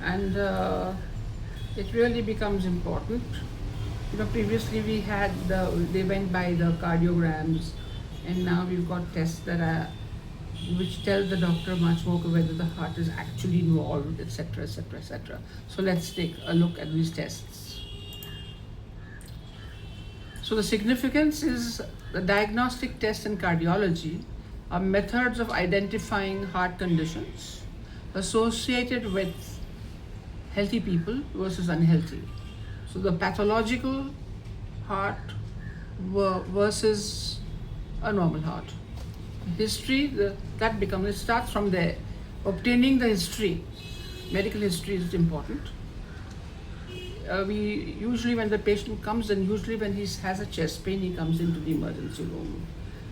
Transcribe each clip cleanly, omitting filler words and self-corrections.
and it really becomes important. Previously they went by the cardiograms, and now we've got tests that are which tell the doctor much more whether the heart is actually involved, etc., etc., etc. So let's take a look at these tests. So the significance is the diagnostic tests in cardiology are methods of identifying heart conditions associated with healthy people versus unhealthy. So the pathological heart versus a normal heart. History, it starts from there. Obtaining the history, medical history is important. We usually, when the patient comes, and usually when he has a chest pain, he comes into the emergency room.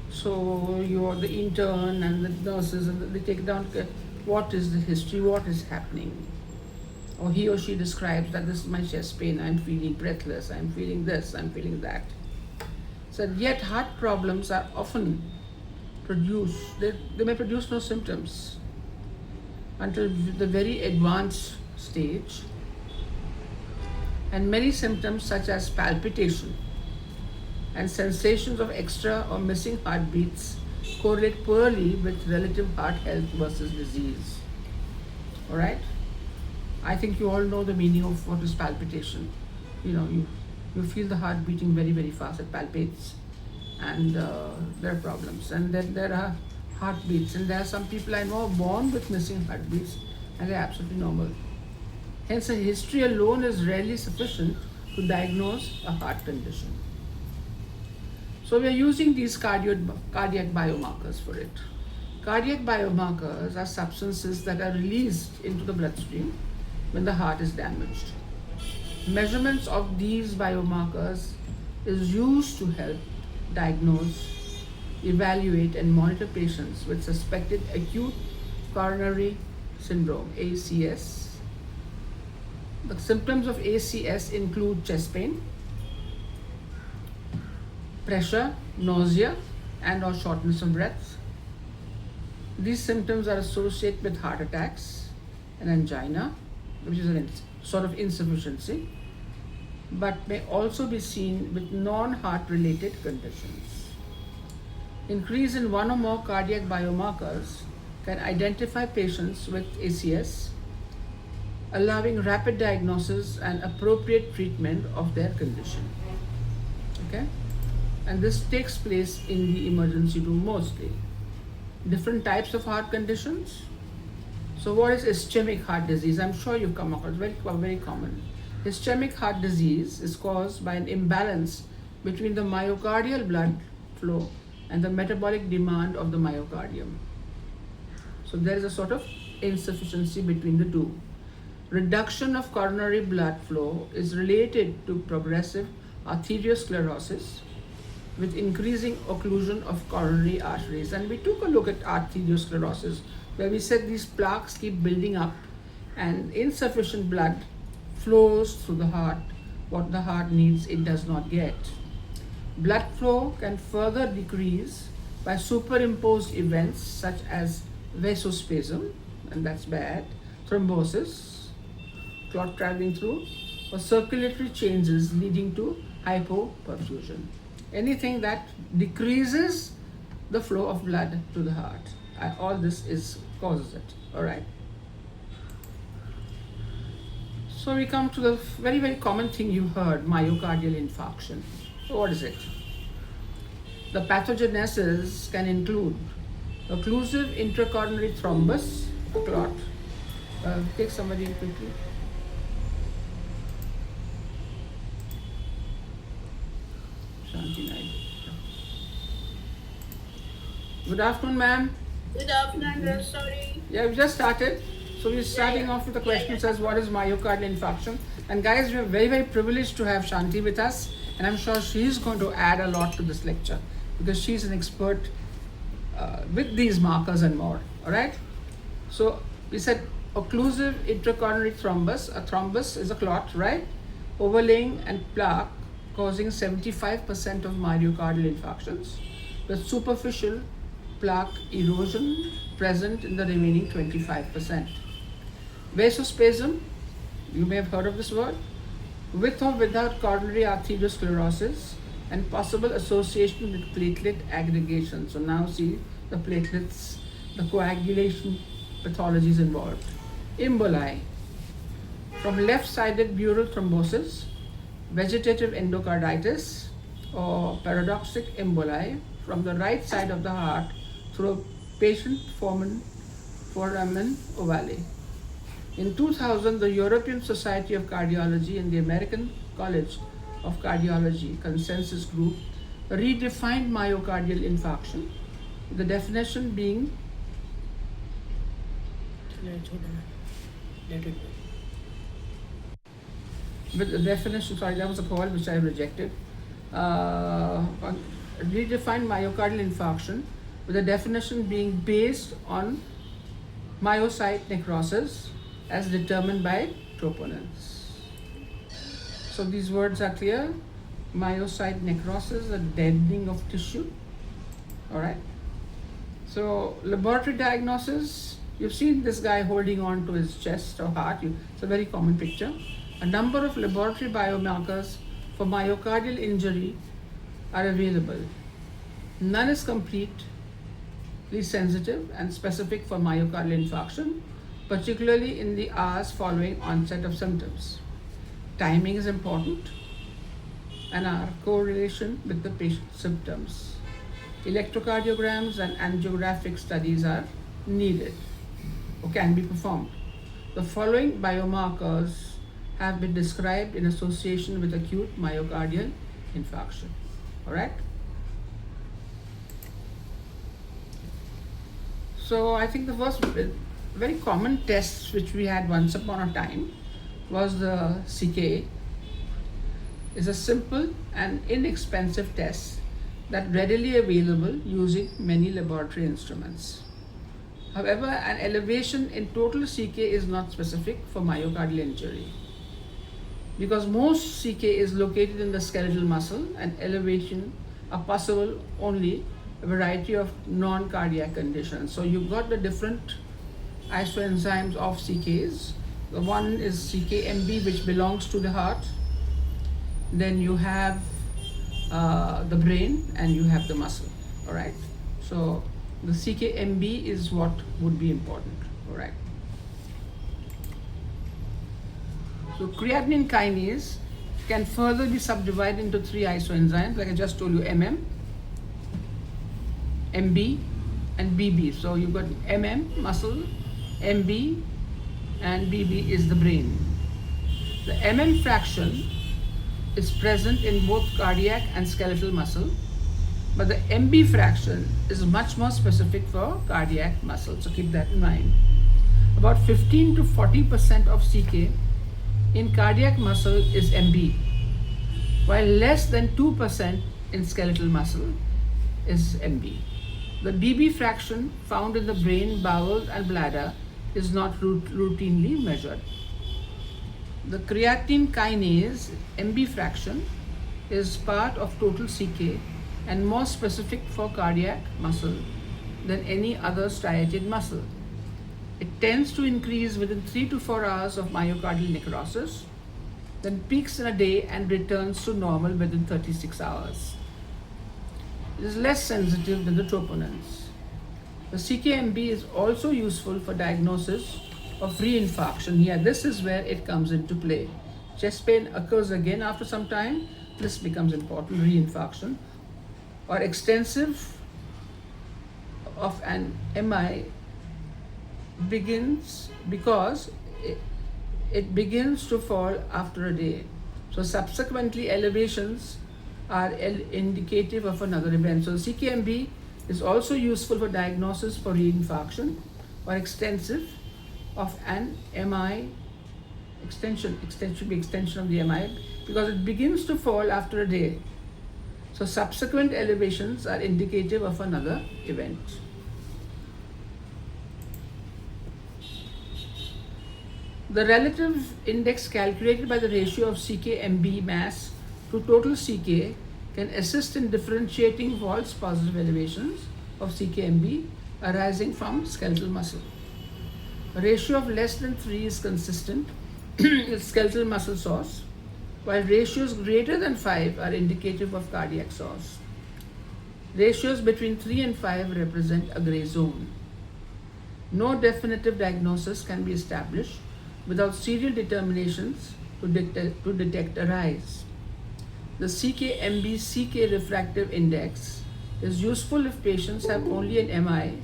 So you're the intern and the nurses, and they take down what is the history, what is happening. Or he or she describes that this is my chest pain, I'm feeling breathless, I'm feeling this, I'm feeling that. So yet heart problems are often they may produce no symptoms until the very advanced stage. And many symptoms such as palpitation and sensations of extra or missing heartbeats correlate poorly with relative heart health versus disease. All right? I think you all know the meaning of what is palpitation. You feel the heart beating very, very fast. It palpates, and there are problems. And then there are heartbeats, and there are some people I know born with missing heartbeats, and they're absolutely normal. Hence, a history alone is rarely sufficient to diagnose a heart condition. So we are using these cardiac biomarkers for it. Cardiac biomarkers are substances that are released into the bloodstream when the heart is damaged. Measurements of these biomarkers is used to help diagnose, evaluate, and monitor patients with suspected acute coronary syndrome, ACS. The symptoms of ACS include chest pain, pressure, nausea, and or shortness of breath. These symptoms are associated with heart attacks and angina, which is a sort of insufficiency, but may also be seen with non-heart related conditions. Increase in one or more cardiac biomarkers can identify patients with ACS, allowing rapid diagnosis and appropriate treatment of their condition. Okay? And this takes place in the emergency room mostly. Different types of heart conditions. So what is ischemic heart disease? I'm sure you've come across, very, very common. Ischemic heart disease is caused by an imbalance between the myocardial blood flow and the metabolic demand of the myocardium. So there is a sort of insufficiency between the two. Reduction of coronary blood flow is related to progressive arteriosclerosis with increasing occlusion of coronary arteries. And we took a look at arteriosclerosis, where we said these plaques keep building up and insufficient blood flows through the heart. What the heart needs, it does not get. Blood flow can further decrease by superimposed events such as vasospasm, and that's bad, thrombosis, clot traveling through, or circulatory changes leading to hypoperfusion. Anything that decreases the flow of blood to the heart, all this causes it. All right. So we come to the very, very common thing you heard, myocardial infarction. So what is it? The pathogenesis can include occlusive intracoronary thrombus, a clot. Take somebody quickly. Shanti Naik. Good afternoon, ma'am. Good afternoon, sorry. Yeah, we just started. So we're starting off with the question says, what is myocardial infarction? And guys, we're very, very privileged to have Shanti with us. And I'm sure she's going to add a lot to this lecture because she's an expert with these markers and more. All right. So we said occlusive intracoronary thrombus. A thrombus is a clot, right? Overlaying and plaque causing 75% of myocardial infarctions, with superficial plaque erosion present in the remaining 25%. Vasospasm You may have heard of this word. With or without coronary arteriosclerosis and possible association with platelet aggregation. So now see the platelets, the coagulation pathologies involved. Emboli, from left-sided pleural thrombosis, vegetative endocarditis, or paradoxic emboli from the right side of the heart through a patient foramen ovale. In 2000, the European Society of Cardiology and the American College of Cardiology consensus group redefined myocardial infarction, the definition being with the definition, sorry, that was a call which I rejected. Redefined myocardial infarction with the definition being based on myocyte necrosis as determined by troponins. So these words are clear. Myocyte necrosis, a deadening of tissue. Alright. So laboratory diagnosis, you've seen this guy holding on to his chest or heart. It's a very common picture. A number of laboratory biomarkers for myocardial injury are available. None is completely sensitive and specific for myocardial infarction, particularly in the hours following onset of symptoms. Timing is important and our correlation with the patient's symptoms. Electrocardiograms and angiographic studies are needed or can be performed. The following biomarkers have been described in association with acute myocardial infarction. Alright? So I think the first very common test which we had once upon a time was the CKA. It's a simple and inexpensive test that readily available using many laboratory instruments. However, an elevation in total CK is not specific for myocardial injury. Because most CK is located in the skeletal muscle and elevation are possible only a variety of non-cardiac conditions. So you've got the different isoenzymes of CKs. The one is CKMB, which belongs to the heart. Then you have the brain and you have the muscle. All right. So the CKMB is what would be important. All right. So creatinine kinase can further be subdivided into three isoenzymes, like I just told you, MB, and BB. So you've got muscle, MB, and BB is the brain. The fraction is present in both cardiac and skeletal muscle, but the MB fraction is much more specific for cardiac muscle. So keep that in mind. About 15 to 40% of CK in cardiac muscle is MB, while less than 2% in skeletal muscle is MB. The BB fraction found in the brain, bowel, and bladder is not routinely measured. The creatine kinase MB fraction is part of total CK and more specific for cardiac muscle than any other striated muscle. It tends to increase within 3 to 4 hours of myocardial necrosis, then peaks in a day and returns to normal within 36 hours. It is less sensitive than the troponins. The CKMB is also useful for diagnosis of reinfarction. Yeah, this is where it comes into play. Chest pain occurs again after some time. This becomes important, reinfarction. Or extensive of an MI begins because it begins to fall after a day. So subsequently elevations are indicative of another event. So CKMB is also useful for diagnosis for reinfarction or extensive of an MI extension should be extension of the MI because it begins to fall after a day. So subsequent elevations are indicative of another event. The relative index calculated by the ratio of CKMB mass to total CK can assist in differentiating false positive elevations of CKMB arising from skeletal muscle. A ratio of less than 3 is consistent is skeletal muscle source, while ratios greater than 5 are indicative of cardiac source. Ratios between 3 and 5 represent a gray zone. No definitive diagnosis can be established without serial determinations to detect a rise. The CK-MB CK refractive index is useful if patients have only an MI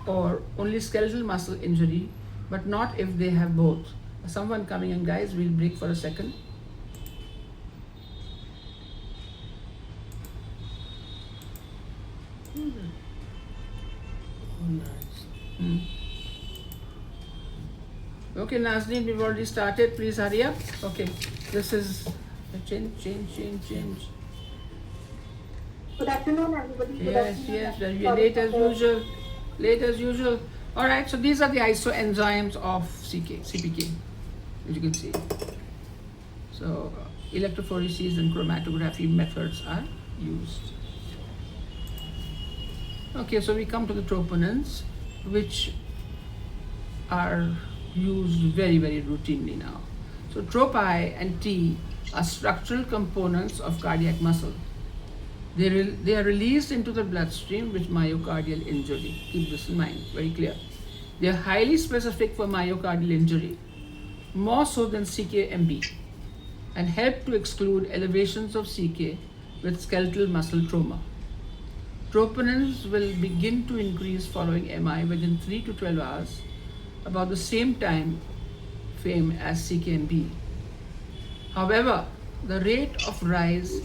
or only skeletal muscle injury, but not if they have both. Someone coming in, guys, we'll break for a second. Okay, Nazneen, we've already started. Please hurry up. Okay, this is change. Good afternoon, everybody. Good Yes, afternoon. yes, we're Sorry late for as the- usual. Late as usual. All right, so these are the isoenzymes of CPK, as you can see. So electrophoresis and chromatography methods are used. Okay, so we come to the troponins, which are used very, very routinely now. So TROP-I and T are structural components of cardiac muscle. They are released into the bloodstream with myocardial injury. Keep this in mind, very clear. They are highly specific for myocardial injury, more so than CK-MB, and help to exclude elevations of CK with skeletal muscle trauma. Troponins will begin to increase following MI within 3 to 12 hours, about the same time frame as CK-MB. However, the rate of rise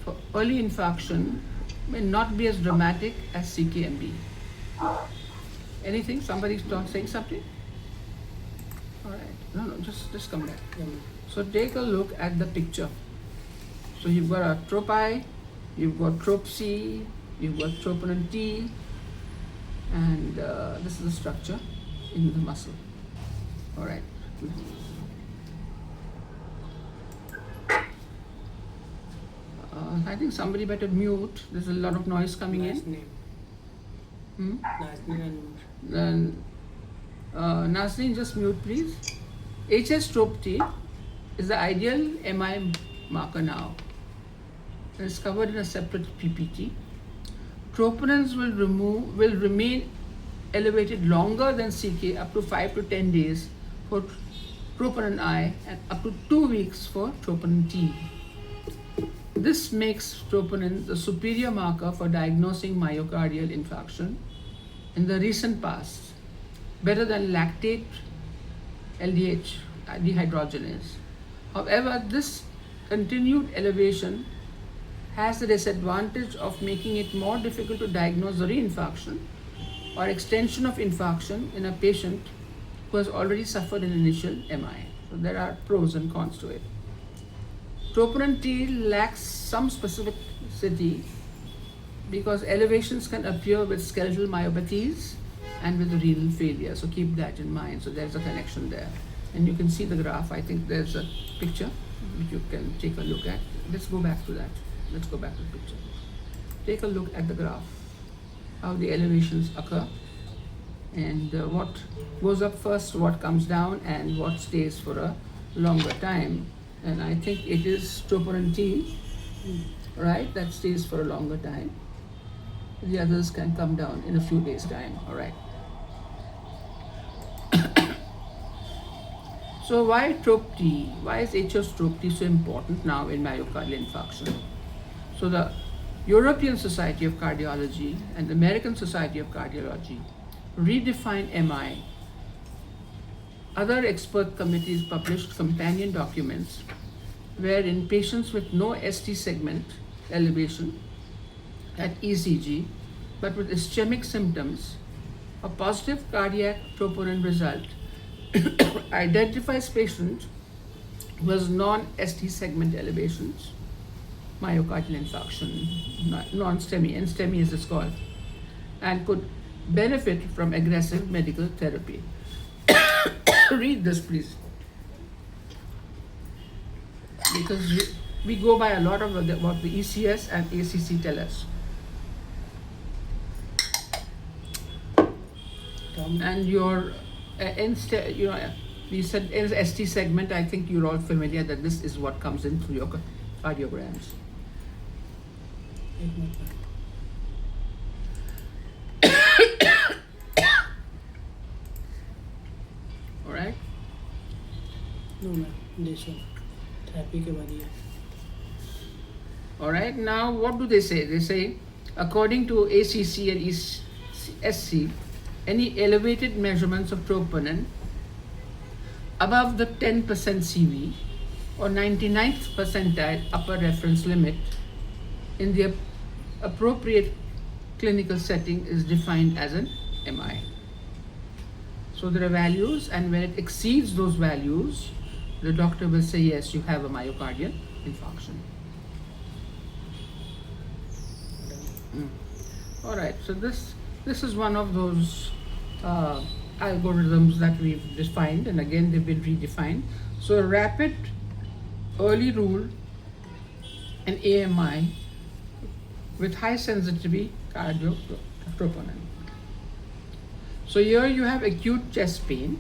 for early infarction may not be as dramatic as CK-MB. Anything? Somebody's saying something? All right. No, just come back. So take a look at the picture. So you've got a TROP-I, you've got TROP-C, you've got troponin T, and this is the structure in the muscle. All right. I think somebody better mute. There's a lot of noise coming Nice in. name. Nice name and Then, Nasreen, just mute, please. HS-TROP-T is the ideal MI marker now. It is covered in a separate PPT. Troponins will remain elevated longer than CK, up to 5 to 10 days for troponin I and up to 2 weeks for troponin T. This makes troponin the superior marker for diagnosing myocardial infarction in the recent past, better than lactate LDH dehydrogenase. However, this continued elevation has the disadvantage of making it more difficult to diagnose the reinfarction or extension of infarction in a patient who has already suffered an initial MI. So there are pros and cons to it. Troponin T lacks some specificity because elevations can appear with skeletal myopathies and with renal failure. So keep that in mind. So there's a connection there. And you can see the graph. I think there's a picture which you can take a look at. Let's go back to that. Let's go back to the picture. Take a look at the graph, how the elevations occur, and what goes up first, what comes down, and what stays for a longer time. And I think it is troponin T, right, that stays for a longer time. The others can come down in a few days' time, all right. So why TROP-T? Why is HS-TROP-T so important now in myocardial infarction? So the European Society of Cardiology and the American Society of Cardiology redefine MI. Other expert committees published companion documents wherein patients with no ST segment elevation at ECG but with ischemic symptoms, a positive cardiac troponin result identifies patient who has non-ST segment elevations, myocardial infarction, non-STEMI, and STEMI as it's called, and could benefit from aggressive medical therapy. Read this, please. Because we go by a lot of what the ECS and ACC tell us. And your We said as ST segment, I think you're all familiar that this is what comes in through your cardiograms. एक minute में. All right. No ma'am, this one. Therapy के बाद ये. All right. Now, what do they say? They say, according to ACC and SC, any elevated measurements of troponin above the 10% CV or 99th percentile upper reference limit in the appropriate clinical setting is defined as an MI. So there are values, and when it exceeds those values, the doctor will say, yes, you have a myocardial infarction. All right, so this is one of those algorithms that we've defined, and again they've been redefined. So a rapid early rule and AMI with high sensitivity cardiotroponin. So here you have acute chest pain.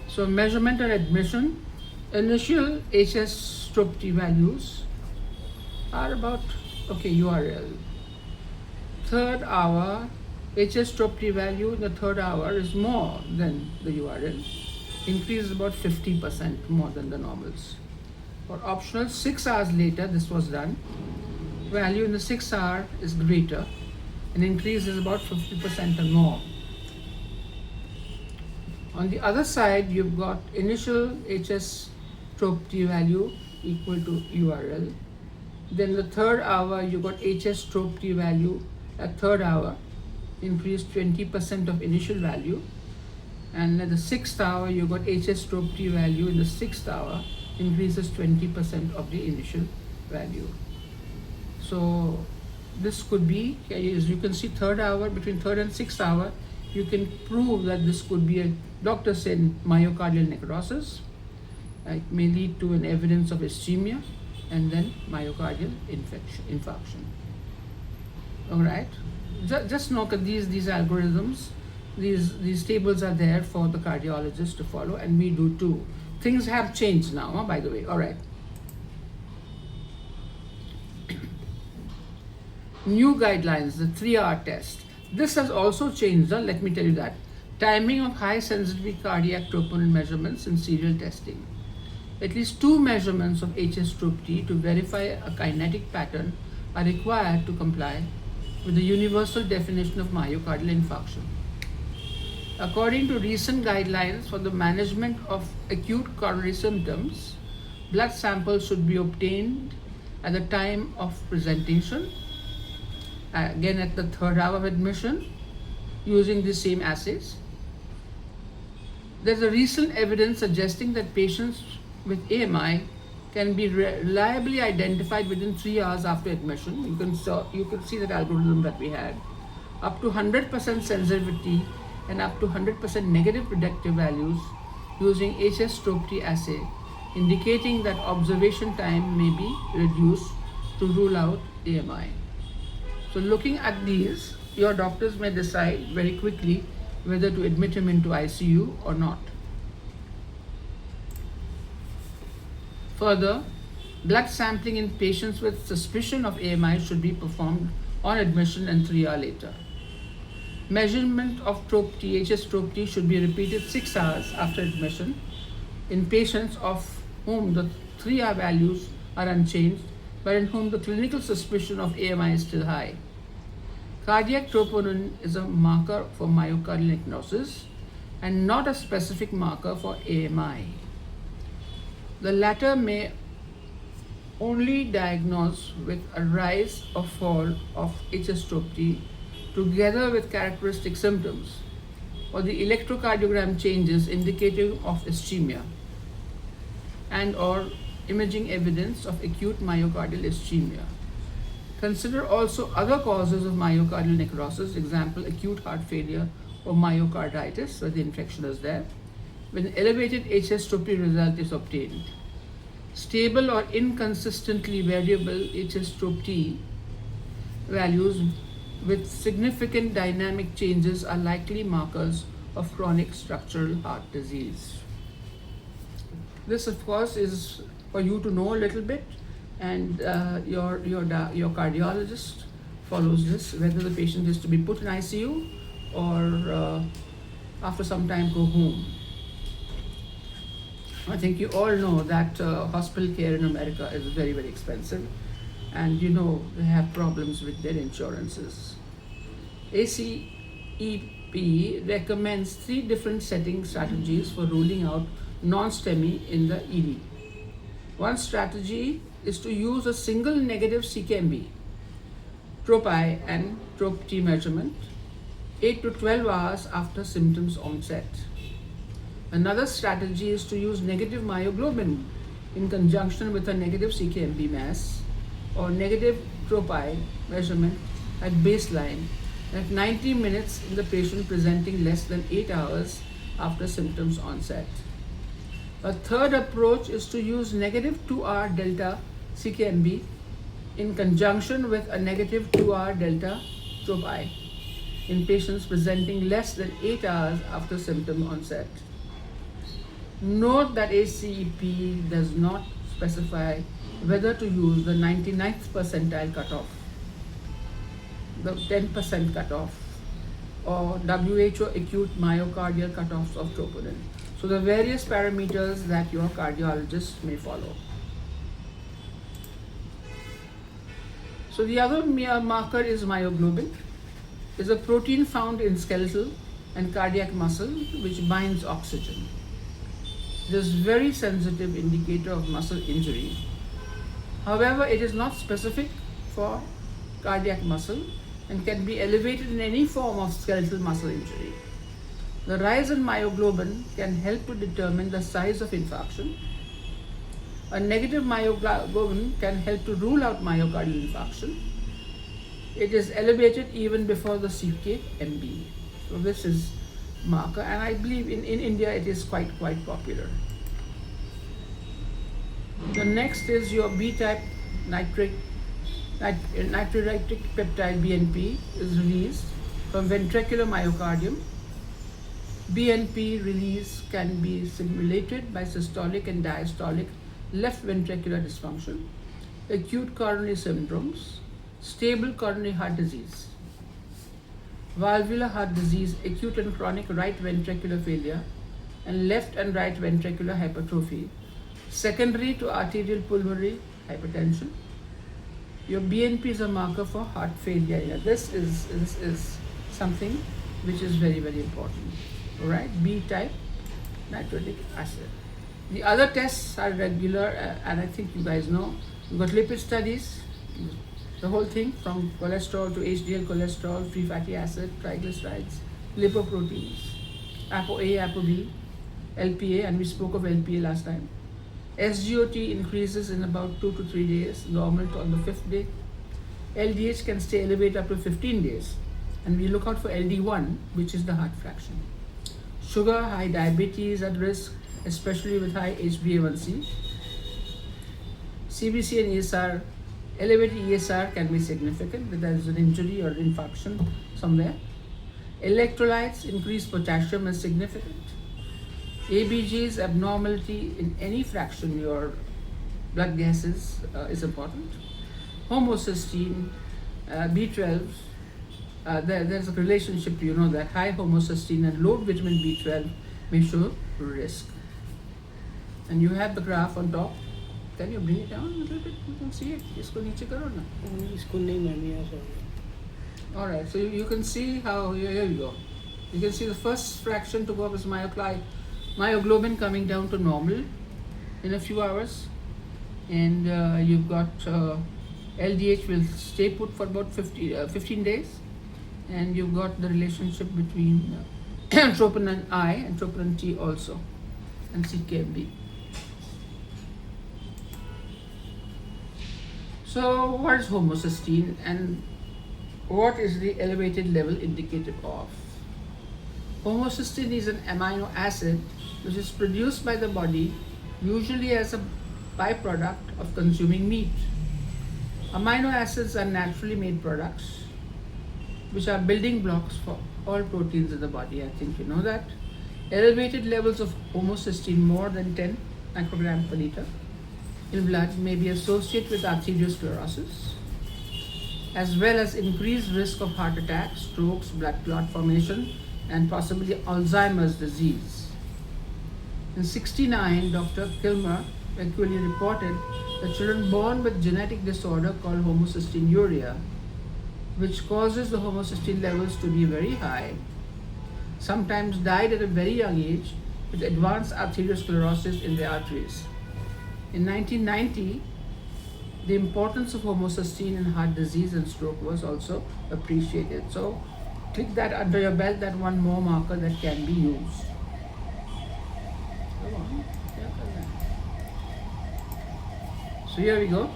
So measurement and admission, initial HS stroke T values are about, okay, URL. Third hour, HS stroke T value in the third hour is more than the URL. Increase about 50% more than the normals. For optional, 6 hours later, this was done. Value in the 6th hour is greater, and increase is about 50% or more. On the other side, you've got initial HS stroke T value equal to URL. Then the third hour, you got HS stroke T value at third hour, increased 20% of initial value. And at the 6th hour, you got HS stroke T value in the 6th hour, increases 20% of the initial value. So this could be, as you can see, third hour, between third and 6th hour, you can prove that this could be a, doctor said, myocardial necrosis. It may lead to an evidence of ischemia and then myocardial infarction. All right, just look at these algorithms. These tables are there for the cardiologist to follow, and we do too. Things have changed now, by the way. All right. New guidelines, the 3R test. This has also changed, let me tell you that. Timing of high sensitivity cardiac troponin measurements in serial testing. At least 2 measurements of HS stroke T to verify a kinetic pattern are required to comply with the universal definition of myocardial infarction. According to recent guidelines for the management of acute coronary symptoms, blood samples should be obtained at the time of presentation, again at the third hour of admission, using the same assays. There's a recent evidence suggesting that patients with AMI can be reliably identified within 3 hours after admission. You can see that algorithm that we had. Up to 100% sensitivity and up to 100% negative predictive values using HS stroke T assay, indicating that observation time may be reduced to rule out AMI. So looking at these, your doctors may decide very quickly whether to admit him into ICU or not. Further, blood sampling in patients with suspicion of AMI should be performed on admission and 3 hours later. Measurement of HS stroke T should be repeated 6 hours after admission in patients of whom the 3-hour values are unchanged, but in whom the clinical suspicion of AMI is still high. Cardiac troponin is a marker for myocardial necrosis and not a specific marker for AMI. The latter may only diagnose with a rise or fall of HS stroke T together with characteristic symptoms, or the electrocardiogram changes indicative of ischemia and or imaging evidence of acute myocardial ischemia. Consider also other causes of myocardial necrosis, example acute heart failure or myocarditis, where the infection is there, when elevated HS stroke T result is obtained. Stable or inconsistently variable HS stroke T values with significant dynamic changes are likely markers of chronic structural heart disease. This, of course, is for you to know a little bit, and your cardiologist follows this, whether the patient is to be put in ICU or after some time go home. I think you all know that hospital care in America is very, very expensive, and you know they have problems with their insurances. ACEP recommends 3 different setting strategies for ruling out non-STEMI in the ED. One strategy is to use a single negative CKMB, TROP-I and TROP-T measurement 8 to 12 hours after symptoms onset. Another strategy is to use negative myoglobin in conjunction with a negative CKMB mass or negative TROP-I measurement at baseline at 90 minutes in the patient presenting less than 8 hours after symptoms onset. A third approach is to use negative 2R delta CKMB in conjunction with a negative 2R delta TROP-I in patients presenting less than 8 hours after symptom onset. Note that ACEP does not specify whether to use the 99th percentile cutoff, the 10% cutoff, or WHO acute myocardial cutoffs of troponin. So the various parameters that your cardiologist may follow. So the other marker is myoglobin. It's a protein found in skeletal and cardiac muscle which binds oxygen. It is a very sensitive indicator of muscle injury. However, it is not specific for cardiac muscle and can be elevated in any form of skeletal muscle injury. The rise in myoglobin can help to determine the size of infarction. A negative myoglobin can help to rule out myocardial infarction. It is elevated even before the CKMB. So this is marker, and I believe in India it is quite popular. The next is your B-type natriuretic peptide BNP is released from ventricular myocardium. BNP release can be simulated by systolic and diastolic left ventricular dysfunction, acute coronary syndromes, stable coronary heart disease, valvular heart disease, acute and chronic right ventricular failure, and left and right ventricular hypertrophy, secondary to arterial pulmonary hypertension. Your BNP is a marker for heart failure. This is something which is very, very important. All right, B-type natriuretic acid. The other tests are regular, and I think you guys know. You've got lipid studies, the whole thing from cholesterol to HDL cholesterol, free fatty acid, triglycerides, lipoproteins, ApoA, ApoB, LPA, and we spoke of LPA last time. SGOT increases in about 2 to 3 days, normal on the 5th day. LDH can stay elevated up to 15 days, and we look out for LD1, which is the heart fraction. Sugar, high diabetes at risk, especially with high HbA1c. CBC and ESR, elevated ESR can be significant if there is an injury or infarction somewhere. Electrolytes, increased potassium is significant. ABG's abnormality in any fraction, your blood gases, is important. Homocysteine, B12, there's a relationship, you know, that high homocysteine and low vitamin B12 may show risk. And you have the graph on top. Can you bring it down a little bit? You can see it. Isko niche karo na. इसको नहीं ma'am यहाँ से All right, so you can see how, here you go. You can see the first fraction to go up is myoglobin coming down to normal in a few hours. And you've got LDH will stay put for about 15 days. And you've got the relationship between troponin I and troponin T also, and CKMB. So what is homocysteine and what is the elevated level indicative of? Homocysteine is an amino acid which is produced by the body usually as a byproduct of consuming meat. Amino acids are naturally made products which are building blocks all proteins in the body. I think you know that. Elevated levels of homocysteine more than 10 microgram per liter in blood may be associated with arteriosclerosis, as well as increased risk of heart attacks, strokes, blood clot formation, and possibly Alzheimer's disease. In 1969, Dr. Kilmer actually reported that children born with genetic disorder called homocysteinuria, which causes the homocysteine levels to be very high, sometimes died at a very young age with advanced arteriosclerosis in the arteries. In 1990, the importance of homocysteine in heart disease and stroke was also appreciated. So, click that under your belt, that one more marker that can be used. Come on. Yeah, come on. So, here we go.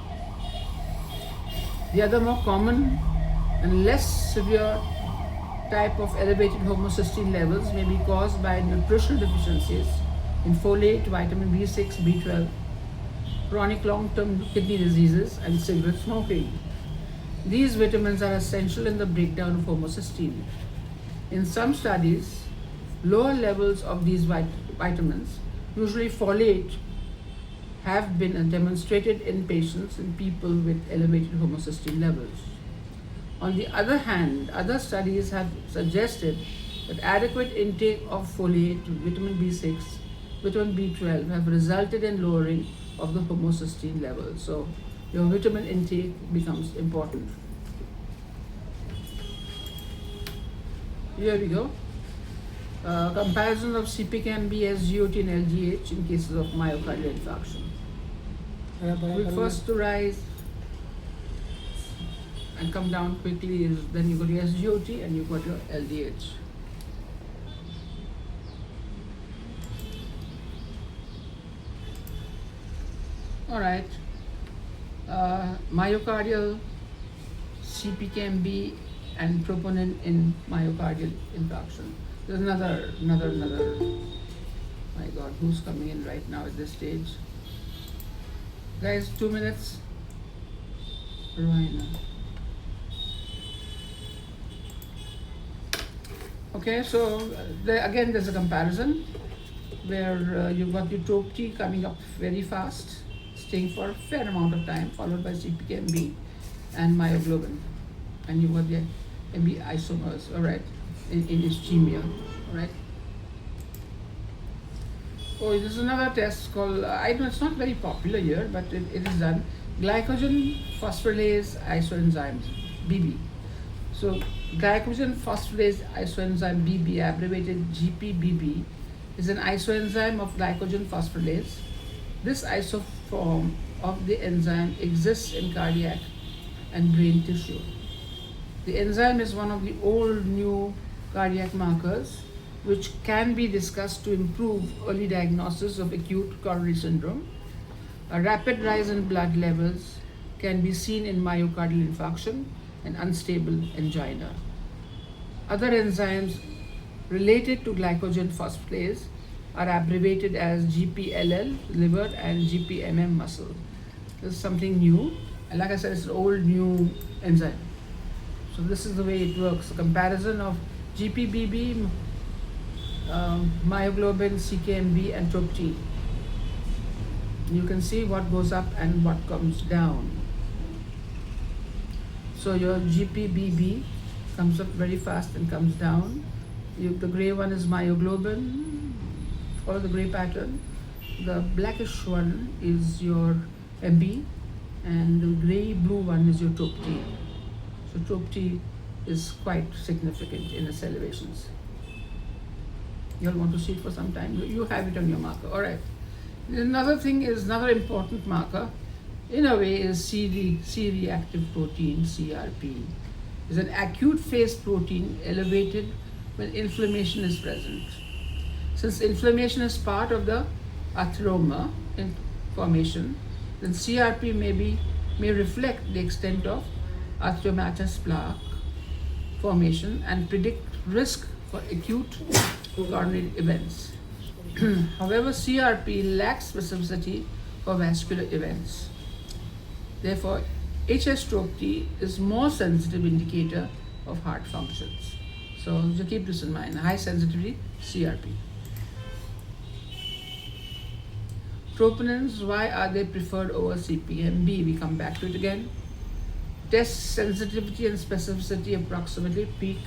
The other more common and less severe type of elevated homocysteine levels may be caused by nutritional deficiencies in folate, vitamin B6, B12, chronic long-term kidney diseases, and cigarette smoking. These vitamins are essential in the breakdown of homocysteine. In some studies, lower levels of these vitamins, usually folate, have been demonstrated in patients and people with elevated homocysteine levels. On the other hand, other studies have suggested that adequate intake of folate, vitamin B6, vitamin B12 have resulted in lowering of the homocysteine level. So your vitamin intake becomes important. Here we go. Comparison of CPKMB, SGOT and LDH in cases of myocardial infarction. Quick first to rise and come down quickly is then you got your SGOT and you got your LDH. All right. Myocardial, CPKMB, and troponin in myocardial infarction. There's another. My God, who's coming in right now at this stage? Guys, 2 minutes. Rohina. Okay, so again there's a comparison where you've got your TOP-T coming up very fast, staying for a fair amount of time, followed by CPKMB and myoglobin. And you've got the MB isomers, all right, in ischemia, all right. Oh, this is another test called, I know it's not very popular here, but it is done. Glycogen phosphorylase isoenzyme, BB. So, glycogen phosphorylase isoenzyme BB, abbreviated GPBB, is an isoenzyme of glycogen phosphorylase. This isoform of the enzyme exists in cardiac and brain tissue. The enzyme is one of the old new cardiac markers which can be discussed to improve early diagnosis of acute coronary syndrome. A rapid rise in blood levels can be seen in myocardial infarction and unstable angina. Other enzymes related to glycogen phosphorylase are abbreviated as GPLL, liver, and GPMM, muscle. This is something new, and like I said, it's an old new enzyme. So this is the way it works, a comparison of GPBB, myoglobin, CKMB, and TOP-T. You can see what goes up and what comes down. So your GPBB comes up very fast and comes down. The gray one is myoglobin, follow the gray pattern. The blackish one is your MB, and the gray blue one is your TOP-T. So TOP-T is quite significant in its elevations. You'll want to see it for some time. You have it on your marker. All right. Another thing is, another important marker, in a way, is C-reactive protein, CRP. It's an acute phase protein elevated when inflammation is present. Since inflammation is part of the atheroma in formation, then CRP may reflect the extent of arteriomatous plaque formation and predict risk for acute coronary events. However, CRP lacks specificity for vascular events. Therefore, HS-TOP-T is more sensitive indicator of heart functions. So you keep this in mind. High sensitivity CRP. Troponins, why are they preferred over CPMB? We come back to it again. Test sensitivity and specificity approximately peak.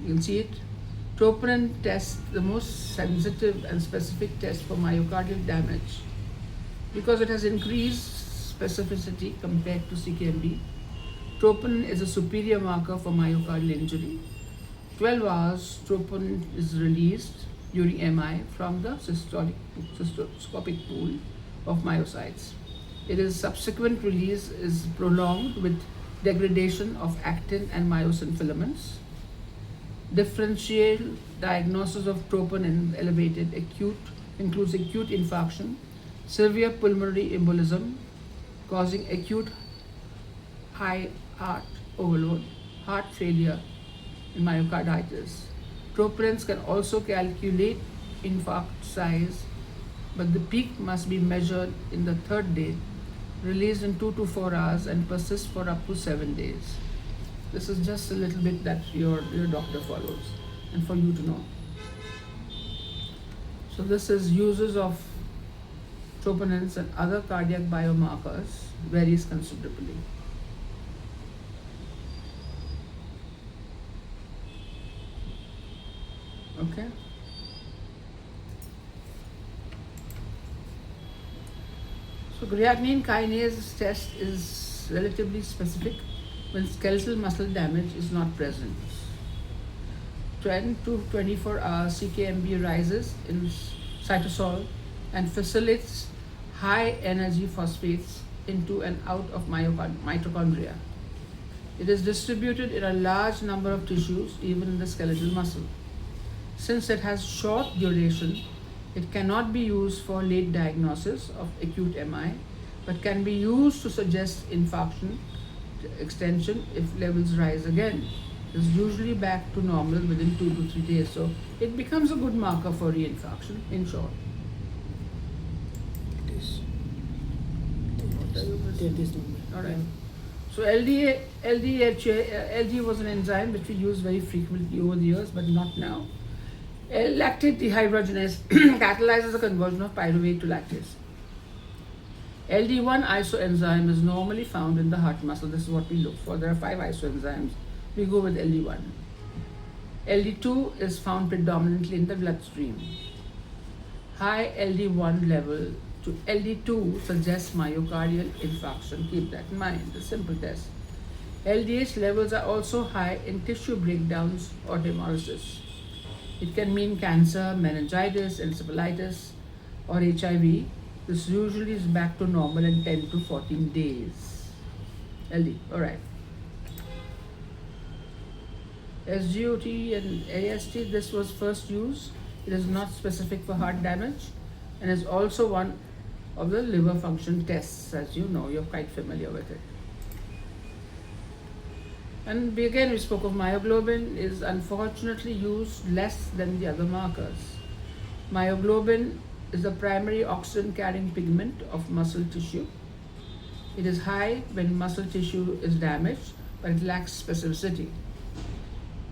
You'll see it. Troponin test the most sensitive and specific test for myocardial damage because it has increased specificity compared to CKMB. Troponin is a superior marker for myocardial injury. 12 hours, troponin is released during MI from the cystoscopic pool of myocytes. Its subsequent release is prolonged with degradation of actin and myosin filaments. Differential diagnosis of troponin elevated includes acute infarction, severe pulmonary embolism causing acute high heart overload, heart failure, and myocarditis. Troponins can also calculate infarct size, but the peak must be measured in the third day, released in 2 to 4 hours, and persist for up to 7 days. This is just a little bit that your doctor follows, and for you to know. So this is uses of troponins and other cardiac biomarkers varies considerably. Okay. So creatinine kinase test is relatively specific when skeletal muscle damage is not present. 10 to 24 hours CKMB rises in cytosol and facilitates high energy phosphates into and out of mitochondria. It is distributed in a large number of tissues, even in the skeletal muscle. Since it has short duration, it cannot be used for late diagnosis of acute MI, but can be used to suggest infarction extension if levels rise again. It's usually back to normal within 2 to 3 days, so it becomes a good marker for reinfarction, in short. Take this number. All right. So LDH was an enzyme which we use very frequently over the years, but not now. Lactate dehydrogenase catalyzes the conversion of pyruvate to lactase. LD1 isoenzyme is normally found in the heart muscle. This is what we look for. There are 5 isoenzymes. We go with LD1. LD2 is found predominantly in the bloodstream. High LD1 level to LD2 suggests myocardial infarction. Keep that in mind. It's a simple test. LDH levels are also high in tissue breakdowns or hemolysis. It can mean cancer, meningitis, encephalitis, or HIV. This usually is back to normal in 10 to 14 days. LD, all right. SGOT and AST, this was first used. It is not specific for heart damage and is also one of the liver function tests, as you know, you're quite familiar with it. And we spoke of myoglobin is unfortunately used less than the other markers. Myoglobin is the primary oxygen carrying pigment of muscle tissue. It is high when muscle tissue is damaged, but it lacks specificity.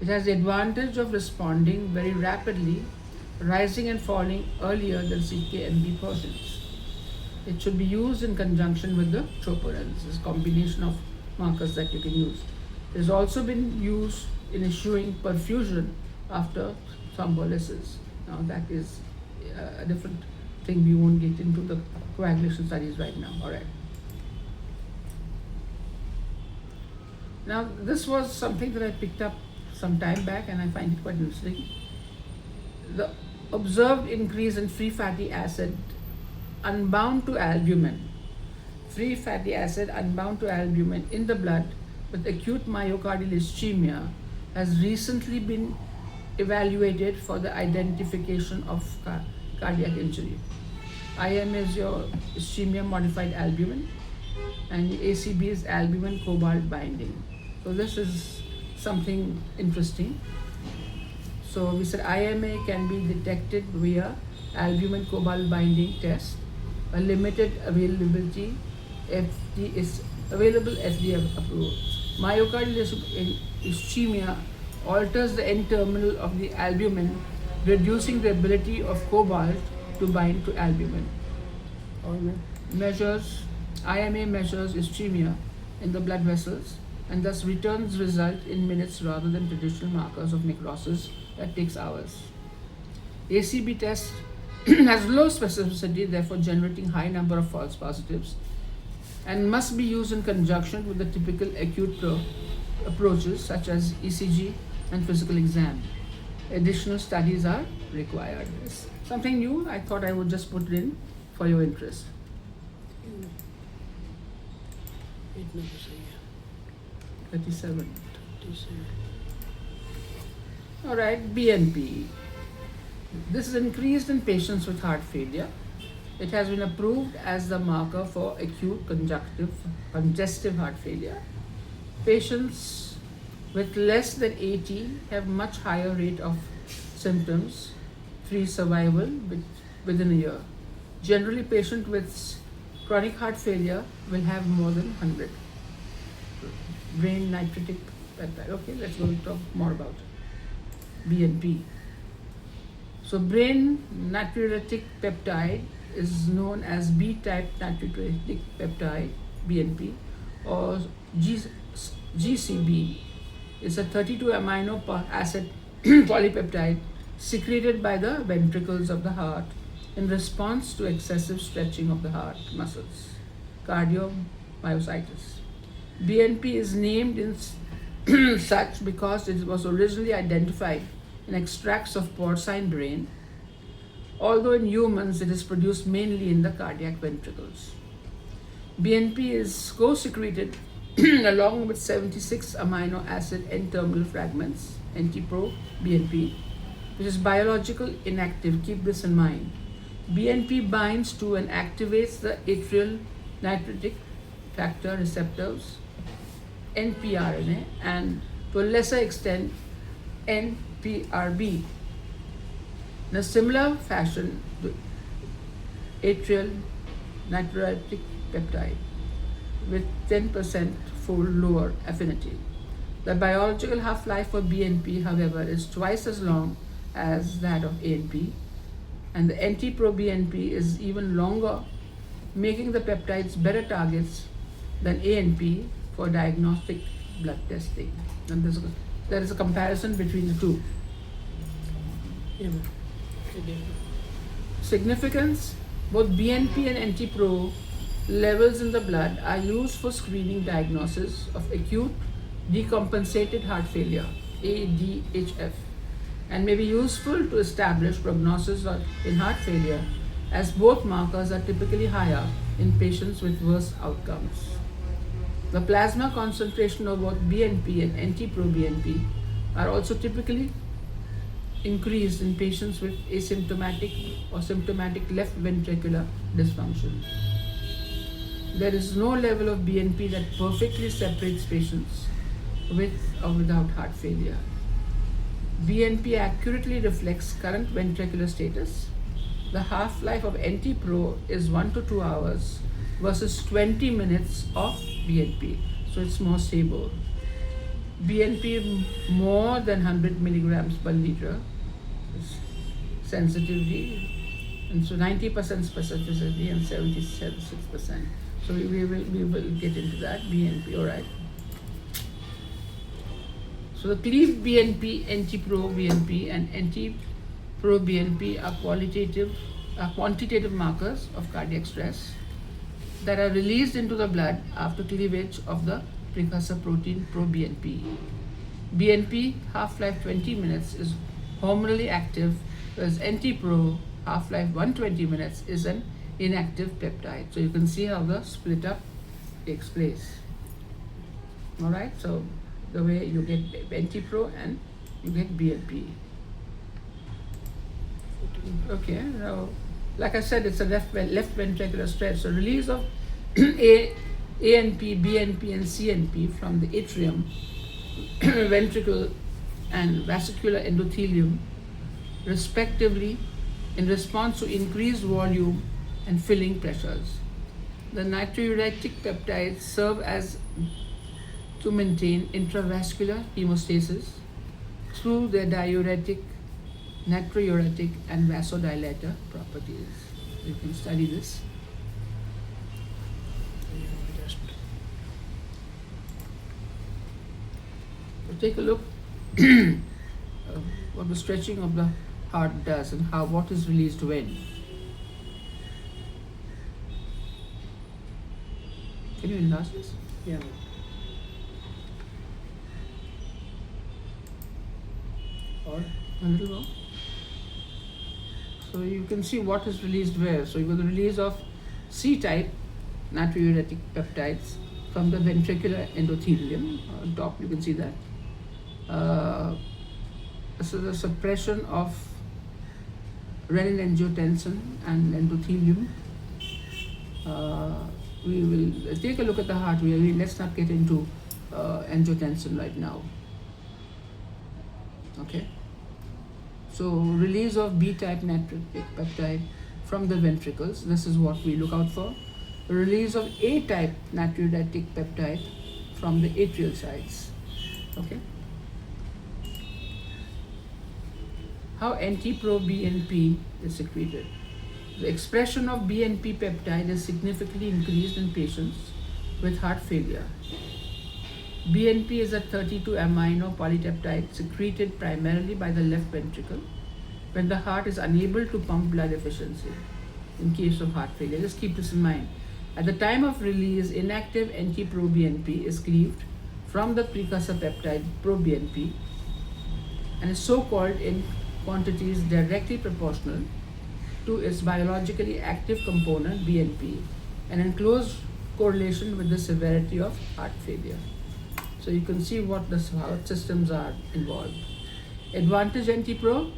It has the advantage of responding very rapidly, rising and falling earlier than CKMB portions. It should be used in conjunction with the troponins. This combination of markers that you can use. It has also been used in issuing perfusion after thrombolysis. Now that is a different thing. We won't get into the coagulation studies right now. All right. Now this was something that I picked up some time back and I find it quite interesting. The observed increase in free fatty acid unbound to albumin. Free fatty acid unbound to albumin in the blood with acute myocardial ischemia has recently been evaluated for the identification of cardiac injury. IM is your ischemia modified albumin and ACB is albumin cobalt binding. So this is something interesting. So we said IMA can be detected via albumin cobalt binding test. A limited availability FD is available FDA approved. Myocardial ischemia alters the N-terminal of the albumin, reducing the ability of cobalt to bind to albumin. और मैं IMA measures ischemia in the blood vessels and thus returns result in minutes rather than traditional markers of necrosis that takes hours. ACB test has low specificity, therefore generating high number of false positives, and must be used in conjunction with the typical acute approaches such as ECG and physical exam. Additional studies are required. It's something new, I thought I would just put it in for your interest. इतना तो सही है 37. 37 Alright, BNP. This is increased in patients with heart failure. It has been approved as the marker for acute congestive heart failure. Patients with less than 80 have much higher rate of symptoms-free survival within a year. Generally, patient with chronic heart failure will have more than 100. Brain natriuretic peptide. Okay, let's go talk more about BNP. So brain natriuretic peptide is known as B-type natriuretic peptide, BNP, or GCB. It's a 32 amino acid polypeptide secreted by the ventricles of the heart in response to excessive stretching of the heart muscles, cardiomyocytes. BNP is named in such because it was originally identified in extracts of porcine brain, although in humans it is produced mainly in the cardiac ventricles. BNP is co-secreted along with 76 amino acid N-terminal fragments, NT-proBNP, which is biological inactive. Keep this in mind. BNP binds to and activates the atrial natriuretic factor receptors, NPRNA, and to a lesser extent, NPRB. In a similar fashion, the atrial natriuretic peptide with 10% fold lower affinity. The biological half-life for BNP, however, is twice as long as that of ANP, and the NT-proBNP is even longer, making the peptides better targets than ANP for diagnostic blood testing. And there is a comparison between the two. ये मैं ये देख Significance: both BNP and NT-pro levels in the blood are used for screening diagnosis of acute decompensated heart failure, ADHF, and may be useful to establish prognosis in heart failure, as both markers are typically higher in patients with worse outcomes. The plasma concentration of both BNP and NT-proBNP are also typically increased in patients with asymptomatic or symptomatic left ventricular dysfunction. There is no level of BNP that perfectly separates patients with or without heart failure. BNP accurately reflects current ventricular status. The half-life of NT-pro is 1 to 2 hours versus 20 minutes of BNP, so it's more stable. BNP more than 100 milligrams per liter is sensitivity, and so 90% specificity and 76%. So we will get into that. BNP, all right. So the cleaved BNP, NT-proBNP, and NT-proBNP are quantitative markers of cardiac stress that are released into the blood after cleavage of the precursor protein proBNP. BNP half-life 20 minutes is hormonally active, whereas NT-pro half-life 120 minutes is an inactive peptide. So you can see how the split up takes place. All right, so the way you get NT-pro and you get BNP. Okay, now like I said, it's a left ventricular stretch. So release of ANP, BNP, and CNP from the atrium, ventricle, and vesicular endothelium, respectively, in response to increased volume and filling pressures. The natriuretic peptides serve as to maintain intravascular hemostasis, through their diuretic, natriuretic, and vasodilator properties. You can study this. Just So take a look what the stretching of the heart does and how what is released when. Can you enlarge this? yeah, ma'am. Or A little more. So you can see what is released where. So you got the release of C-type natriuretic peptides from the ventricular endothelium. On top you can see that. So the suppression of renin-angiotensin and endothelium. We will take a look at the heart. Let's not get into angiotensin right now. Okay. So release of B-type natriuretic peptide from the ventricles. This is what we look out for. Release of A-type natriuretic peptide from the atrial sides. Okay. How NT-proBNP is secreted. The expression of BNP peptide is significantly increased in patients with heart failure. BNP is a 32 amino polypeptide secreted primarily by the left ventricle when the heart is unable to pump blood efficiently in case of heart failure. Just keep this in mind. At the time of release, inactive NT-proBNP is cleaved from the precursor peptide proBNP and is so called in quantities directly proportional to its biologically active component BNP and in close correlation with the severity of heart failure. So you can see what the heart systems are involved. Advantage NT-pro.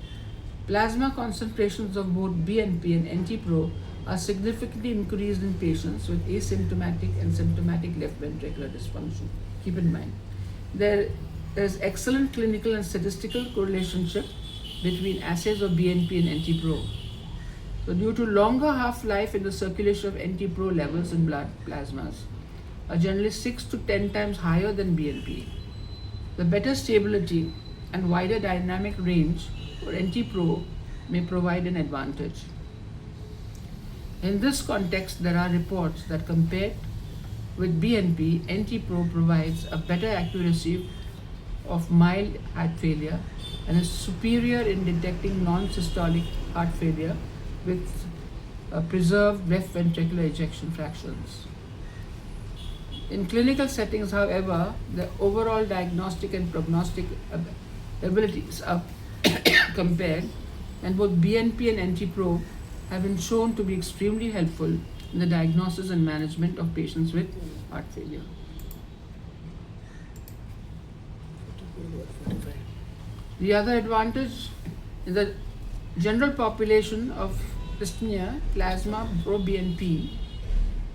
Plasma concentrations of both BNP and NT-pro are significantly increased in patients with asymptomatic and symptomatic left ventricular dysfunction. Keep in mind. There is excellent clinical and statistical correlationship between assays of BNP and NT-pro. So due to longer half-life in the circulation of NT-pro levels in blood plasmas are generally 6 to 10 times higher than BNP. The better stability and wider dynamic range for NT-pro may provide an advantage. In this context, there are reports that compared with BNP, NT-pro provides a better accuracy of mild heart failure and is superior in detecting non-systolic heart failure with preserved left ventricular ejection fractions. In clinical settings, however, the overall diagnostic and prognostic abilities are compared, and both BNP and NT-pro have been shown to be extremely helpful in the diagnosis and management of patients with heart failure. 45. The other advantage is that general population of dyspnea, plasma proBNP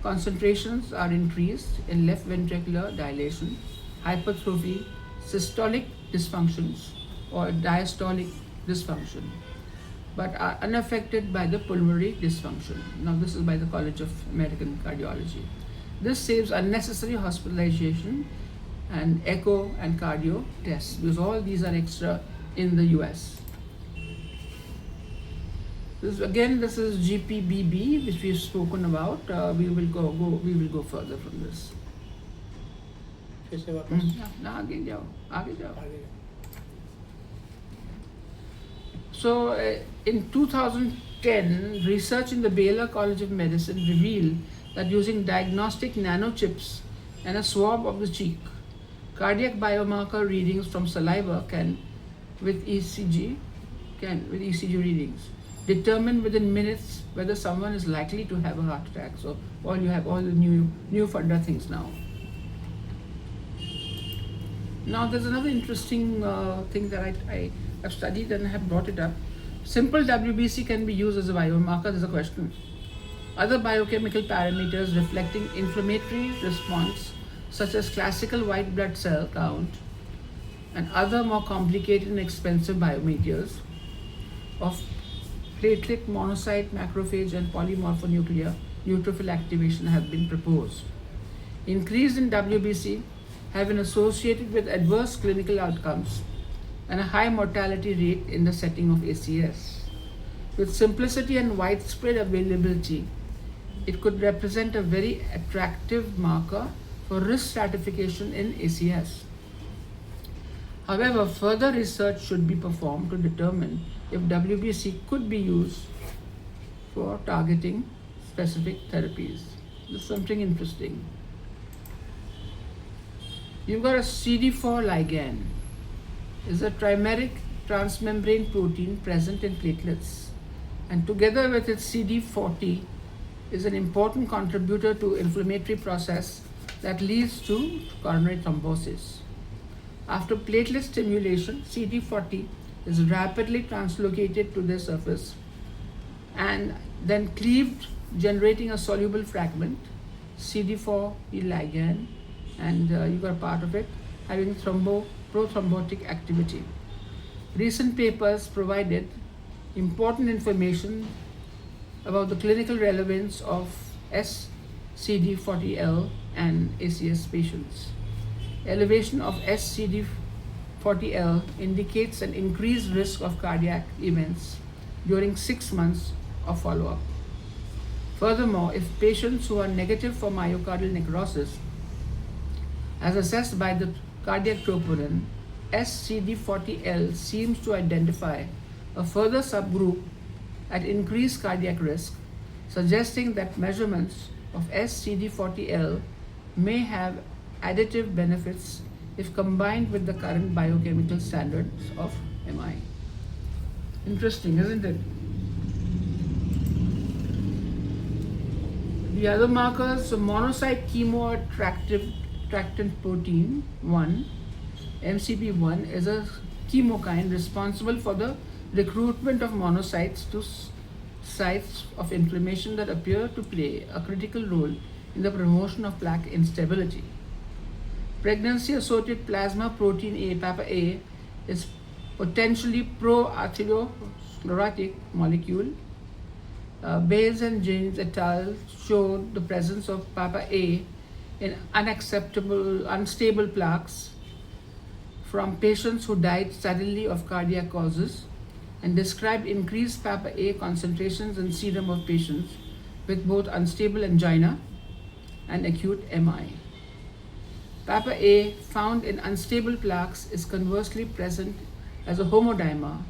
concentrations are increased in left ventricular dilation, hypertrophy, systolic dysfunctions, or diastolic dysfunction, but are unaffected by the pulmonary dysfunction. Now, this is by the College of American Cardiology. This saves unnecessary hospitalization and echo and cardio tests because all these are extra in the US. This is GPBB, which we've spoken about. We will go further from this. फिर से वापस ना आगे जाओ. आगे So, in 2010, research in the Baylor College of Medicine revealed that using diagnostic nanochips and a swab of the cheek, cardiac biomarker readings from saliva with ECG readings, determine within minutes whether someone is likely to have a heart attack. So, you have all the new funda things now. Now, there's another interesting thing that I have studied and have brought it up. Simple WBC can be used as a biomarker. There's a question. Other biochemical parameters reflecting inflammatory response, such as classical white blood cell count and other more complicated and expensive biometers of platelet, monocyte, macrophage, and polymorphonuclear neutrophil activation have been proposed. Increase in WBC have been associated with adverse clinical outcomes and a high mortality rate in the setting of ACS. With simplicity and widespread availability, it could represent a very attractive marker for risk stratification in ACS. However, further research should be performed to determine if WBC could be used for targeting specific therapies. This is something interesting. You've got a CD4 ligand. It's a trimeric transmembrane protein present in platelets, and together with its CD40 is an important contributor to inflammatory process that leads to coronary thrombosis. After platelet stimulation, CD40 is rapidly translocated to the surface and then cleaved, generating a soluble fragment, CD4 ligand, and you got a part of it having prothrombotic activity. Recent papers provided important information about the clinical relevance of SCD40L and ACS patients. Elevation of SCD40L indicates an increased risk of cardiac events during 6 months of follow-up. Furthermore, if patients who are negative for myocardial necrosis, as assessed by the cardiac troponin, SCD40L seems to identify a further subgroup at increased cardiac risk, suggesting that measurements of SCD40L may have additive benefits if combined with the current biochemical standards of MI. Interesting, isn't it? The other markers, so monocyte chemoattractant protein 1, MCP1, is a chemokine responsible for the recruitment of monocytes to sites of inflammation that appear to play a critical role in the promotion of plaque instability. Pregnancy-associated plasma protein A, Papa A, is potentially pro-atherosclerotic molecule. Bales and James et al. Showed the presence of Papa A in unstable plaques from patients who died suddenly of cardiac causes, and described increased Papa A concentrations in serum of patients with both unstable angina and acute MI. Papa A found in unstable plaques is conversely present as a homodimer,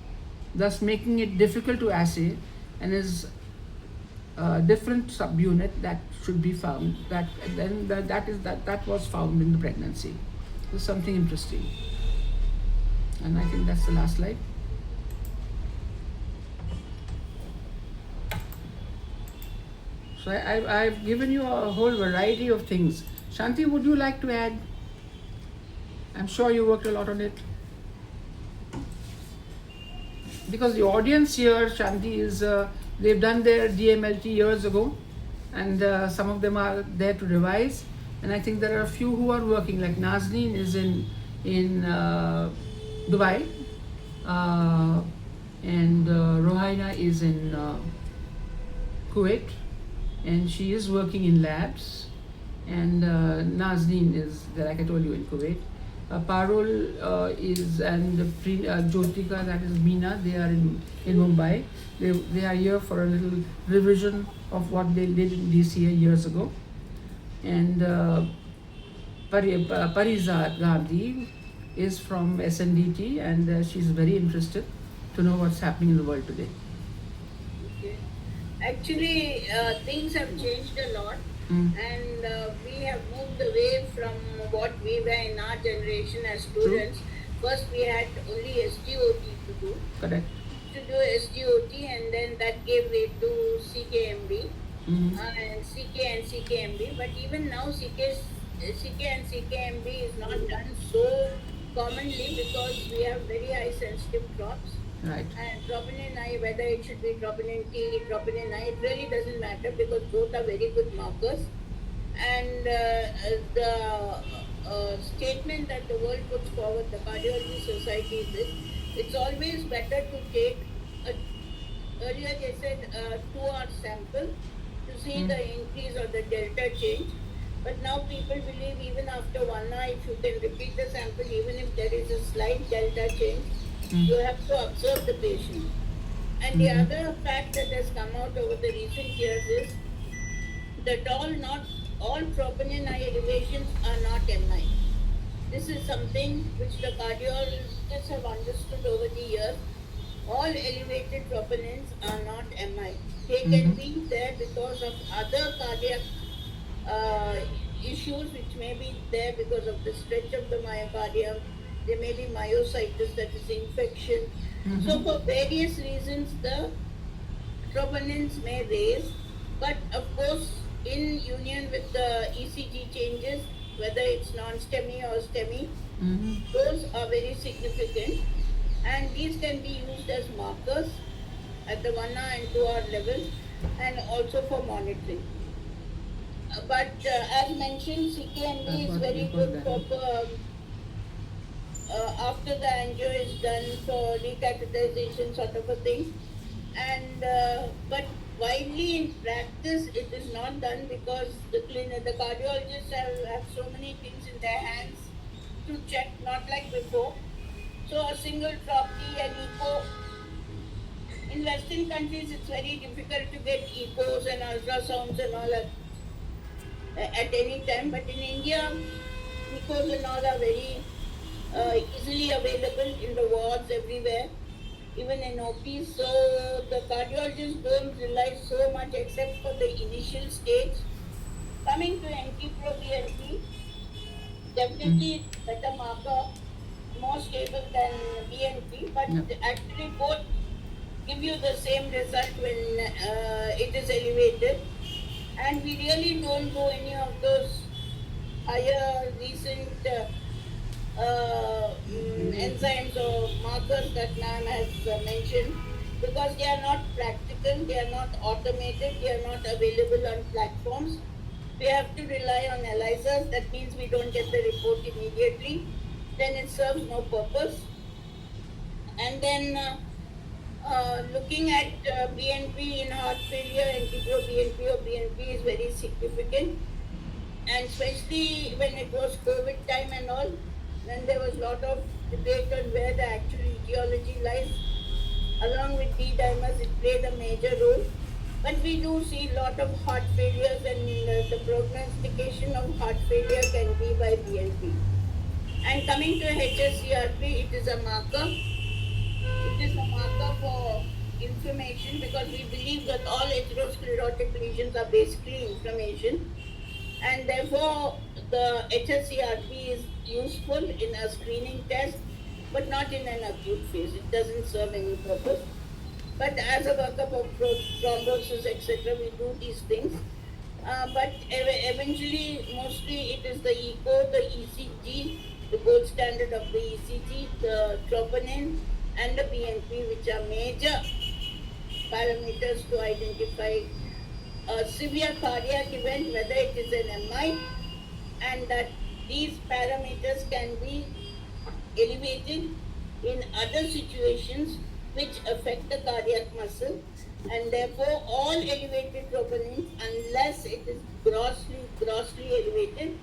thus making it difficult to assay, and is a different subunit that should be found. That was found in the pregnancy. So something interesting. And I think that's the last slide. So I've given you a whole variety of things. Shanti, would you like to add? I'm sure you worked a lot on it. Because the audience here, Shanti, is they've done their DMLT years ago, and some of them are there to revise. And I think there are a few who are working, like Nazneen is in Dubai, and Rohaina is in Kuwait, and she is working in labs. And Nazneen is, like I told you, in Kuwait. Parul is, and Jyotika, that is Meena, they are in Mumbai. They are here for a little revision of what they did in DC years ago. And Parizad Gandhi is from SNDT, and she's very interested to know what's happening in the world today. Okay. Actually, things have changed a lot, and we have moved away from what we were in our generation as students. True. First, we had only SDOT to do. Correct. To do SDOT, and then that gave way to CKMB, and CK and CKMB. But even now, CK and CKMB is not done so commonly because we have very high sensitive crops. Right. And troponin I, whether it should be troponin T, troponin I, it really doesn't matter because both are very good markers. And the statement that the world puts forward, the Cardiology Society, is this: it's always better to take earlier they said 2-hour sample to see the increase or the delta change. But now people believe even after 1 hour, if you can repeat the sample, even if there is a slight delta change, You have to observe the patient. And the other fact that has come out over the recent years is that not all troponin I elevations are not MI. This is something which the cardiologists have understood over the years. All elevated troponins are not MI. They can be there because of other cardiac issues which may be there because of the stretch of the myocardium. There may be myositis, that is infection. So for various reasons the troponins may raise, but of course in union with the ECG changes, whether it's non-STEMI or STEMI, those are very significant, and these can be used as markers at the 1-hour and 2-hour level, and also for monitoring. But as mentioned, CKNB is very good for after the angio is done for recatheterization sort of a thing. And but widely in practice it is not done because the cardiologists have so many things in their hands to check, not like before. So a single troponin and echo. In Western countries it's very difficult to get echoes and ultrasounds and all at any time, but in India echoes and all are very easily available in the wards everywhere, even in OPs. So the cardiologists don't rely so much except for the initial stage. Coming to NT-proBNP, definitely it's better marker, more stable than BNP, but actually both give you the same result when it is elevated. And we really don't do any of those higher recent enzymes or markers that ma'am has mentioned, because they are not practical, they are not automated, they are not available on platforms. We have to rely on ELISAs. That means we don't get the report immediately. Then it serves no purpose. And then looking at BNP in heart failure, NT-proBNP or BNP is very significant. And especially when it was COVID time and all, then there was a lot of debate on where the actual etiology lies. Along with D-dimers, it played a major role. But we do see a lot of heart failures, and the prognostication of heart failure can be by BNP. And coming to HSCRP, it is a marker. It is a marker for inflammation, because we believe that all atherosclerotic lesions are basically inflammation. And therefore, the HSCRP is useful in a screening test, but not in an acute phase. It doesn't serve any purpose. But as a workup of thrombosis, etc., we do these things. But eventually, mostly it is the echo, the ECG, the gold standard of the ECG, the troponin, and the BNP, which are major parameters to identify a severe cardiac event, whether it is an MI, and that these parameters can be elevated in other situations which affect the cardiac muscle, and therefore all elevated troponins, unless it is grossly elevated,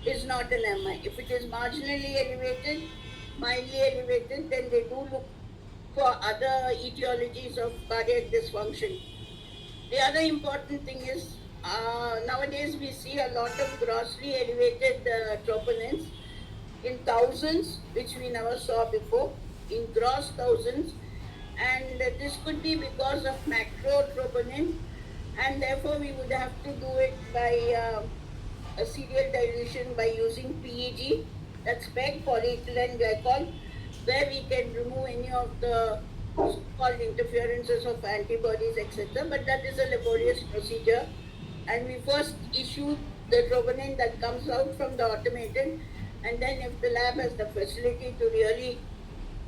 is not an MI. If it is marginally elevated, mildly elevated, then they do look for other etiologies of cardiac dysfunction. The other important thing is nowadays we see a lot of grossly elevated troponins in thousands, which we never saw before, in gross thousands. And this could be because of macrotroponin, and therefore we would have to do it by a serial dilution by using PEG, that's PEG, polyethylene glycol, where we can remove any of the so-called interferences of antibodies, etc. But that is a laborious procedure, and we first issue the troponin that comes out from the automated, and then if the lab has the facility to really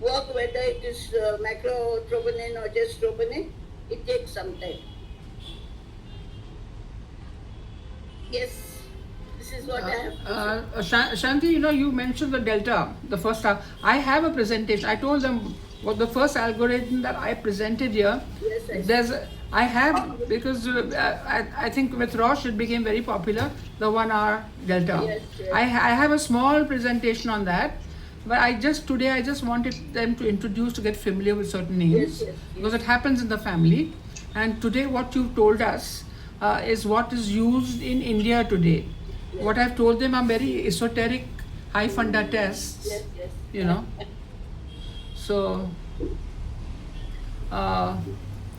work whether it is macrotroponin or just troponin, it takes some time. Yes, this is what I have to say. Shanti, you mentioned the delta, the first half. I have a presentation. I told them what the first algorithm that I presented here. Yes, I have, because I think with Roche it became very popular, the 1 hour delta. Yes. I have a small presentation on that. But I just wanted them to introduce, to get familiar with certain names, Yes, because it happens in the family. And today, what you've told us is what is used in India today. What I've told them are very esoteric, high funda tests. Yes, yes. You know. So.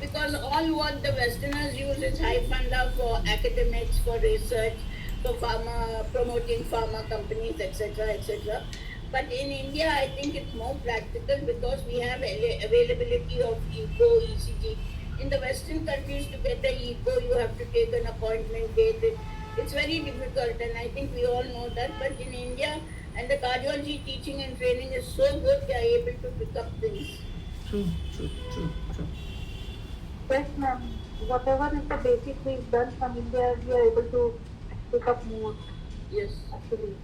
Because all what the Westerners use is high funda for academics, for research, for pharma, promoting pharma companies, etc., etc. But in India, I think it's more practical because we have availability of ECO, ECG. In the Western countries, to get the ECO, you have to take an appointment date. It's very difficult, and I think we all know that. But in India, and the cardiology teaching and training is so good, they are able to pick up things. True. Yes, ma'am. Whatever is the basic we've done from India, we are able to pick up more, Yes. actually.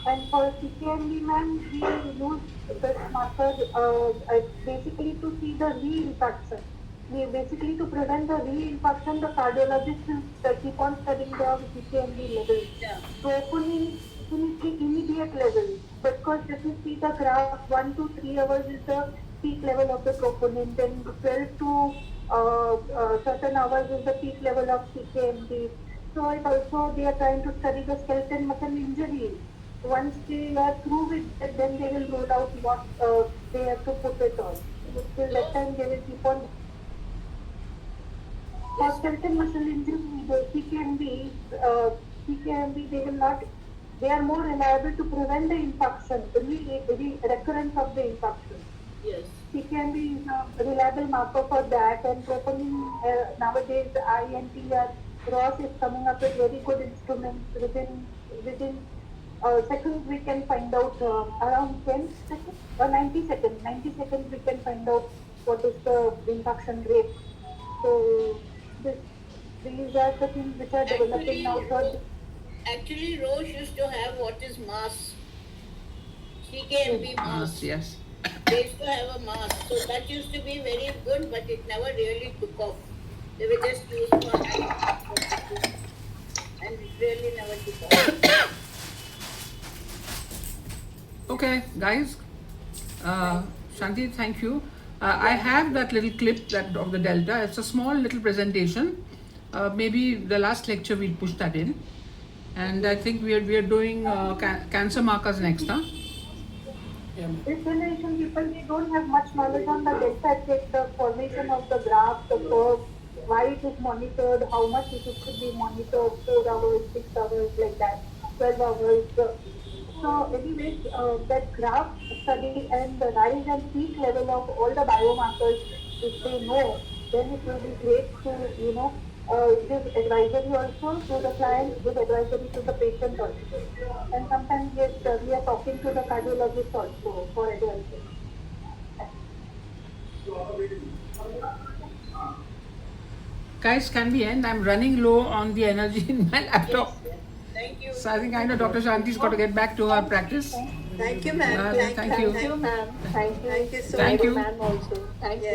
And for CKMB, ma'am, we use this marker basically to see the reinfection. We basically to prevent the reinfection, the cardiologist will keep on studying the CKMB levels. Yeah. Troponin in the immediate level, because if you see the graph, 1 to 3 hours is the peak level of the troponin, then 12 to certain hours is the peak level of CKMB. So it also they are trying to study the skeletal muscle injury. Once they are through with it, then they will roll out what they have to put it on. Till that time they will keep on. For skeletal muscle injury, the CKMB, they will not. They are more reliable to prevent the infection, the recurrence of the infection. Yes. CKMB is a reliable marker for that, and troponin nowadays INTR Ross is coming up with very good instruments. Within seconds we can find out around 10 seconds or 90 seconds. 90 seconds we can find out what is the infection rate. So these are the things which are developing now. Actually, Roche used to have what is mass. CKMB mass. Yes. They used to have a mask. So that used to be very good, but it never really took off. They were just used for and it really never took off. Okay, guys. Shanti, thank you. I have that little clip that of the Delta. It's a small little presentation. Maybe the last lecture we'll push that in. And I think we are doing cancer markers next, huh? Yeah, ma'am. This generation people, they don't have much knowledge on the delta effect, the formation of the graph, the curve, why it is monitored, how much it should be monitored, 4 hours, 6 hours, like that, 12 hours. So anyways, that graph study and the rise and peak level of all the biomarkers, if they know, then it will be great to, give advisory also to the client, give advisory to the patient also. And sometimes yes, we are talking to the cardiologist also for advice. Guys, can we end? I'm running low on the energy in my laptop. Yes. Thank you. So I think I know Dr. Shanti's got to get back to her practice. Thank you, ma'am. Thank you. Thank you, ma'am. Thank you. Thank you so Thank much. you. Ma'am also. Thank you.